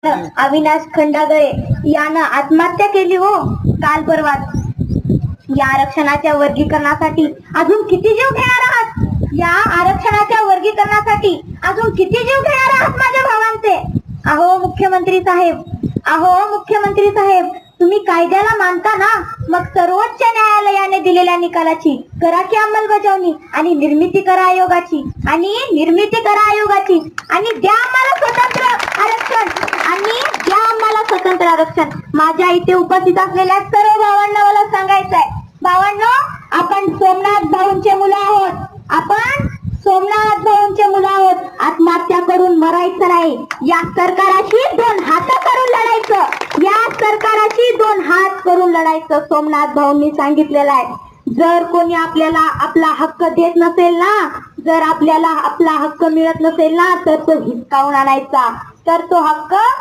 अविनाश खंडागळे यानं आत्महत्या केली हो काल परवाच. या आरक्षणाच्या वर्गीकरणासाठी अजून किती जीव घेणार आहात? या आरक्षणाच्या वर्गीकरणासाठी अजून किती जीव घेणार आहात माझ्या भावांचे? अहो मुख्यमंत्री साहेब, तुम्ही कायद्याला मानता ना, मग सर्वोच्च न्यायालयाने दिलेल्या निकालाची करा की अंमलबजावणी आणि निर्मिती करा आयोगाची आणि द्या आम्हाला स्वतंत्र आरक्षण. माझ्या इथे उपस्थित असलेल्या सर्व भावांना मला सांगायचं आहे, भावांनो, आपण सोमनाथ भाऊंचे मुलं आहोत. आत्महत्या करून मरायचं नाही. या सरकाराशी दोन हात करून लढायचं सोमनाथ भाऊंनी सांगितलेलं आहे. जर कोणी आपल्याला आपला हक्क देत नसेल ना, जर आपल्याला आपला हक्क मिळत नसेल ना, तर तो हिसकावून आणायचा. तर तो हक्क